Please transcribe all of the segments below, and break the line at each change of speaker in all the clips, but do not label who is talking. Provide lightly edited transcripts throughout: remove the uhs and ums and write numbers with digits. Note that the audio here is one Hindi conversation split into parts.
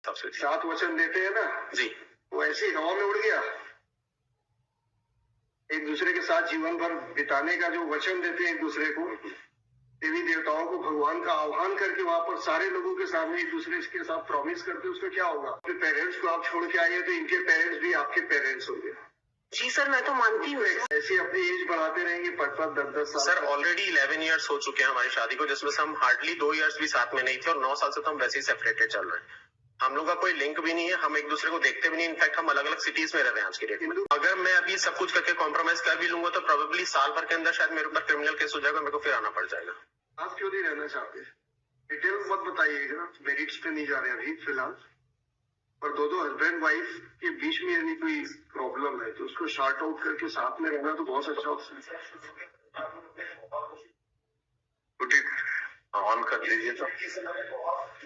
सबसे
7 वचन देते हैं ना
जी,
वो ऐसे ही हवा में उड़ गया। एक दूसरे के साथ जीवन भर बिताने का जो वचन देते हैं एक दूसरे को, देवी देवताओं को भगवान का आह्वान करके वहां पर सारे लोगों के सामने एक दूसरे के साथ प्रॉमिस करते, उसका क्या होगा? अपने पेरेंट्स को आप छोड़ के आइए तो इनके पेरेंट्स भी आपके पेरेंट्स होंगे।
जी सर, मैं तो मानती हूँ।
ऐसे अपनी एज बढ़ाते रहेंगे 5-5, 10-10 साल।
सर ऑलरेडी 11 ईयर्स हो चुके हैं हमारी शादी को, जिसमें से हम हार्डली 2 ईयर्स भी साथ में नहीं थे और 9 साल से तो हम वैसे ही सेपरेटेड चल रहे हैं। हम लोग का कोई लिंक भी नहीं है, हम एक दूसरे को देखते भी नहीं, इनफैक्ट हम अलग अलग सिटीज में रह रहे हैं आज की डेट में। अगर मैं अभी सब कुछ करके कॉम्प्रोमाइज कर भी लूंगा तो प्रोबेबली साल भर के अंदर शायद मेरे ऊपर क्रिमिनल केस हो जाएगा, मेरे को फिर आना पड़ जाएगा।
आप क्यों नहीं रहना चाहते? डिटेल मत बताइएगा, मेरिट्स पे नहीं जा रहे अभी फिलहाल। पर दो हस्बैंड वाइफ के बीच में यदि कोई प्रॉब्लम है तो उसको शॉर्ट आउट करके साथ में रहना तो बहुत अच्छा ऑप्शन है।
ऑन कर लीजिए। तो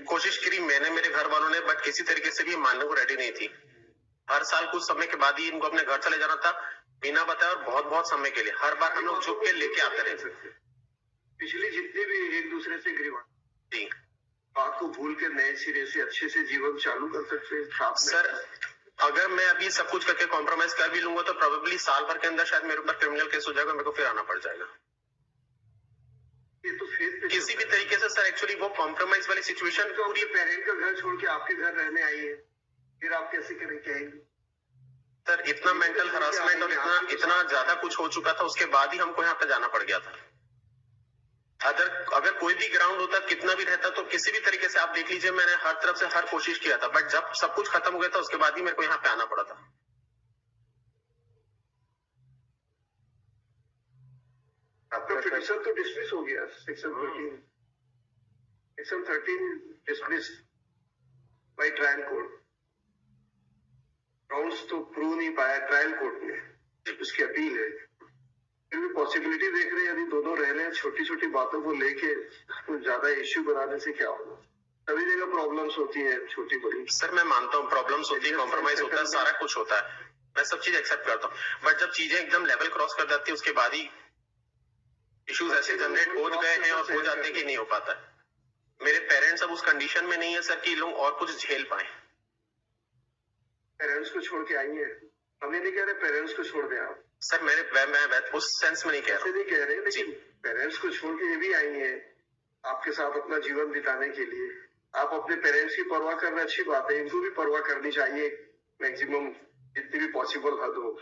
कोशिश करी मैंने, मेरे घर वालों ने, बट किसी तरीके से भी मानने को रेडी नहीं थी। हर साल कुछ समय के बाद ही इनको अपने घर चले जाना था बिना बताए और बहुत बहुत समय के लिए। हर बार हम लोग झुक के लेके आते रहे।
पिछली जितने भी एक दूसरे से गिरवा
जी,
बात को भूल के नए सिरे से अच्छे से जीवन चालू कर सकते हैं।
सर अगर मैं अभी सब कुछ करके कॉम्प्रोमाइज कर भी लूंगा तो प्रोबेबली साल भर के अंदर शायद मेरे ऊपर क्रिमिनल केस हो जाएगा, मेरे को फिर आना पड़ जाएगा।
ये तो फेस
किसी भी तरीके से सर एक्चुअली वो कॉम्प्रोमाइज वाली सिचुएशन
तो पूरी पेरेंट का घर छोड़ के आपके घर रहने आई है, फिर आप कैसे कहेंगे?
सर इतना मेंटल हरासमेंट और इतना ज्यादा कुछ हो चुका था, उसके बाद ही हमको यहाँ पे जाना पड़ गया था। अगर कोई भी ग्राउंड होता, कितना भी रहता, तो किसी भी तरीके से आप देख लीजिए, मैंने हर तरफ से हर कोशिश किया था, बट जब सब कुछ खत्म हो गया था उसके बाद ही मेरे को यहाँ पे आना पड़ा था।
आपका पिटीशन तो डिसमिस हो गया, section 13 dismiss by trial court. Grounds तो प्रूव नहीं पाया ट्रायल कोर्ट में, उसकी अपील है। फिर भी पॉसिबिलिटी देख रहे हैं यदि दोनों रह रहे हैं, छोटी छोटी बातों को लेके कुछ ज्यादा इश्यू बनाने से क्या होगा? सभी जगह प्रॉब्लम्स होती है, छोटी बड़ी।
सर मैं मानता हूँ प्रॉब्लम्स होती है, कॉम्प्रोमाइज होता है, सारा कुछ होता है, मैं सब चीज एक्सेप्ट करता हूँ, बट जब चीजें एकदम लेवल क्रॉस कर जाती है उसके बाद ही इश्यूज ऐसे जनरेट हो गए हैं और हो जाते हैं कि नहीं हो पाता है। मेरे पेरेंट्स अब उस कंडीशन में नहीं है सर कि लोग और कुछ झेल पाए।
पेरेंट्स को छोड़ के आइए, हम ये नहीं कह रहे पेरेंट्स को छोड़ दें आप।
सर मैं उस सेंस में नहीं कह रहा,
नहीं कह रहे, लेकिन पेरेंट्स को छोड़ के ये भी आई है आपके साथ अपना जीवन बिताने के लिए। आप अपने पेरेंट्स की परवाह करना अच्छी बात है, इनको भी परवाह करनी चाहिए मैक्सिमम जितनी भी पॉसिबल हद हो।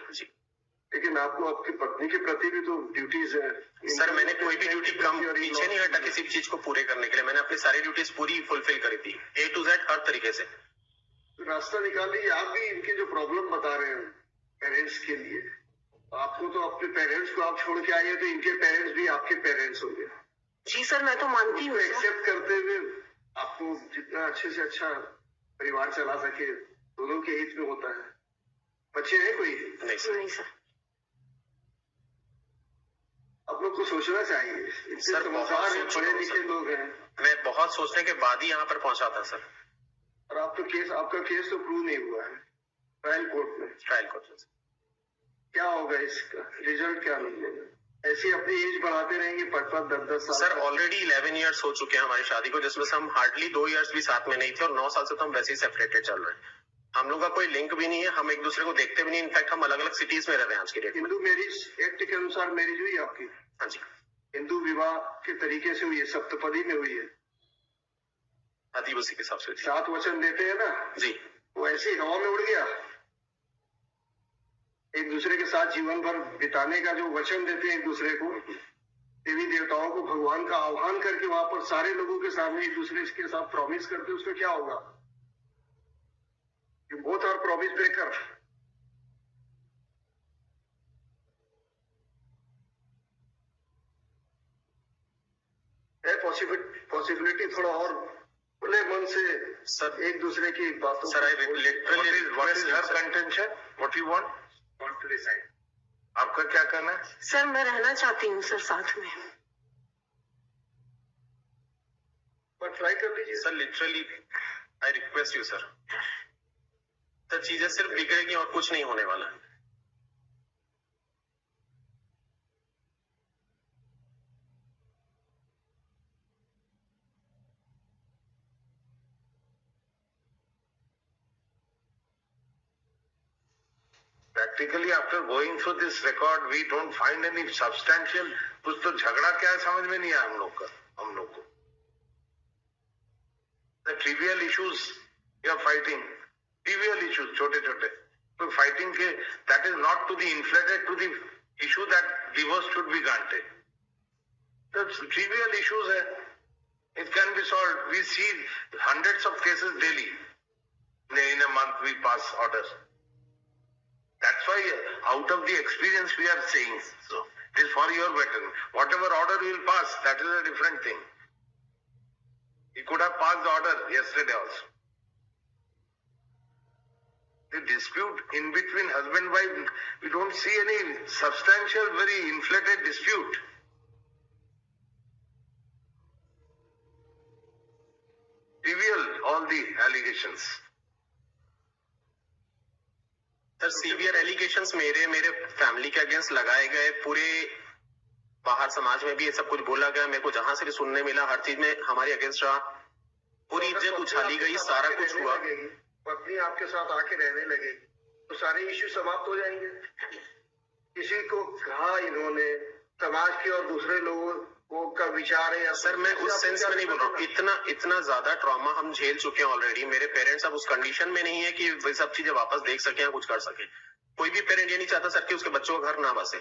लेकिन आपको आपकी पत्नी के प्रति भी तो ड्यूटीज है।
सर मैंने कोई भी ड्यूटी कम पीछे नहीं हटा किसी भी चीज को पूरे करने के लिए। मैंने अपनी सारी ड्यूटीज पूरी फुलफिल करी थी, A to Z हर तरीके से।
रास्ता निकाल लीजिए। आप भी इनके जो प्रॉब्लम बता रहे हैं पेरेंट्स के लिए, आपको तो अपने पेरेंट्स को आप छोड़ के आइए तो इनके पेरेंट्स भी आपके पेरेंट्स होंगे।
जी सर, मैं तो मानती हूँ।
एक्सेप्ट करते हुए आपको जितना अच्छे से अच्छा परिवार चला सके, दोनों के हित में होता है। बच्चे हैं कोई?
नहीं सर।
आप लोग को सोचना चाहिए।
सर बहुत
पढ़े लिखे लोग हैं।
मैं बहुत सोचने के बाद ही यहाँ पर पहुंचा था सर।
और आपका केस तो प्रूव नहीं हुआ है ट्रायल कोर्ट में। क्या होगा इसका रिजल्ट? क्या निकलेगा? ऐसी अपनी एज बढ़ाते रहेंगे 5-5, 10-10 साल।
सर ऑलरेडी 11 ईयर्स हो चुके हैं हमारी शादी को, जिसमें से हम हार्डली 2 ईयर्स भी साथ में नहीं थे और 9 साल से तो हम वैसे ही सेपरेटेड चल रहे हैं। हम लोग का कोई लिंक भी नहीं है, हम एक दूसरे को देखते भी नहीं, इनफैक्ट हम अलग अलग सिटीज में रह रहे हैं आज की डेट में।
हिंदू मैरिज एक्ट के अनुसार मैरिज हुई आपकी?
हाँ जी,
हिंदू विवाह के तरीके से हुई है, सप्तपदी में हुई है।
आदिवासी के हिसाब से
7 वचन देते हैं ना
जी,
वो ऐसे ही हवा में उड़ गया। एक दूसरे के साथ जीवन भर बिताने का जो वचन देते हैं एक दूसरे को, देवी देवताओं को भगवान का आह्वान करके वहां पर सारे लोगों के सामने एक दूसरे के साथ प्रॉमिस करते, उसका क्या होगा? You both are promise breaker. है पॉसिबिलिटी थोड़ा और खुले मन से
सर
एक दूसरे की बातों।
Sir I literally
what is her contention? What you want to decide? आपका क्या कहना है?
सर मैं रहना चाहती हूँ सर साथ में।
पर ट्राई कर लीजिए।
Sir literally I request you sir चीजें सिर्फ बिगड़ेगी और कुछ नहीं होने वाला।
practically after going through this record, we don't find any substantial. कुछ तो झगड़ा क्या है समझ में नहीं आया हम लोग को. The trivial issues we are fighting, trivial issues, छोटे. तो fighting के that is not to be inflated to the issue that divorce should be granted. That's trivial issues है. It can be solved. We see hundreds of cases daily. In a month we pass orders. That's why out of the experience we are saying so. It is for your betterment. Whatever order we will pass, that is a different thing. He could have passed the order yesterday also. The dispute in between husband and wife, we don't see any substantial, very inflated dispute. Trivial, all the allegations.
Sir severe allegations मेरे फैमिली के अगेंस्ट लगाए गए, पूरे बाहर समाज में भी ये सब कुछ बोला गया, मेरे को जहां से भी सुनने मिला हर चीज में हमारी अगेंस्ट रहा, पूरी इज्जत उछाली गई, सारा कुछ हुआ.
पत्नी आपके साथ आके रहने लगेगी तो सारे इश्यू समाप्त हो जाएंगे. किसी को कहा इन्होंने समाज के और दूसरे लोगों को का विचार है.
सर मैं उस सेंस में नहीं बोल रहा हूँ, इतना ज्यादा ट्रॉमा हम झेल चुके हैं ऑलरेडी. मेरे पेरेंट्स अब उस कंडीशन में नहीं है कि वे सब चीजें वापस देख सके या कुछ कर सके. कोई भी पेरेंट ये नहीं चाहता सर कि उसके बच्चों का घर ना बसे.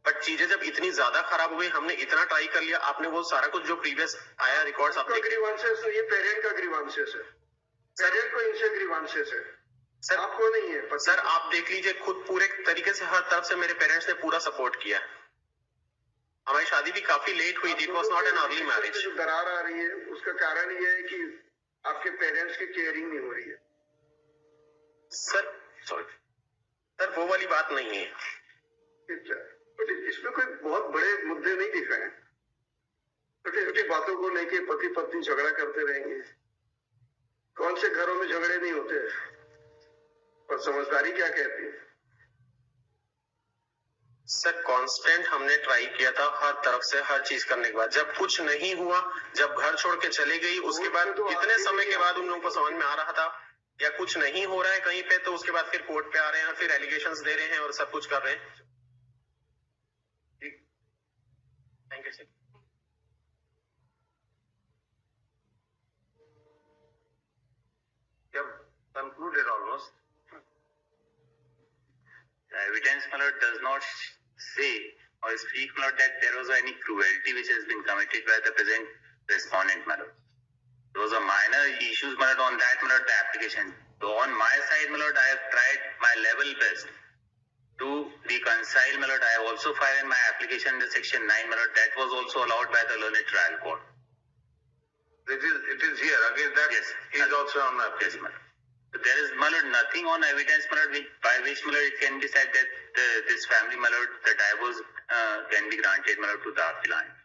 बट चीजें जब इतनी ज्यादा खराब हो गई, हमने इतना ट्राई कर लिया. आपने वो सारा कुछ जो प्रीवियस आया रिकॉर्ड्स आपने,
ग्रीवांसेस ये पेरेंट का ग्रीवांसेस है. पेरेंट को इनसे ग्रीवांसेस है
सर,
आपको नहीं है.
सर आप देख लीजिए खुद पूरे तरीके से हर तरफ से मेरे पेरेंट्स ने पूरा सपोर्ट किया. हमारी शादी भी काफी लेट हुई थी. It was not an early marriage.
जो दरार आ रही है उसका कारण ये है कि आपके पेरेंट्स की केयरिंग नहीं हो रही है.
सर सॉरी सर वो वाली बात नहीं है.
इसमें कोई बहुत बड़े मुद्दे नहीं दिख रहे हैं. छोटी छोटी बातों को लेके पति पत्नी झगड़ा करते रहेंगे. कौन से घरों में झगड़े नहीं होते, और समझदारी क्या कहती है.
सर कांस्टेंट हमने ट्राई किया था हर तरफ से, हर चीज करने के बाद जब कुछ नहीं हुआ, जब घर छोड़ के चले गई, उसके बाद कितने समय के बाद उन लोगों को समझ में आ रहा था या कुछ नहीं हो रहा है कहीं पे, तो उसके बाद फिर कोर्ट पे आ रहे हैं, फिर एलिगेशंस दे रहे हैं और सब कुछ कर रहे हैं. Thank you sir.
Concluded almost.
The evidence, my lord, does not say or speak, my lord, that there was any cruelty which has been committed by the present respondent, my lord. Those are minor issues, my lord, on that, my lord, the application. So on my side, my lord, I have tried my level best to reconcile, my lord. I have also filed in my application in the section 9, my lord. That was also allowed by the learned trial court.
It is here. Against that,
Yes.
he is also on the
Yes, my lord. So there is, my lord, nothing on evidence, my lord, by which, my lord, it can be said that this family, my lord, the divorce can be granted, my lord, to the appealant.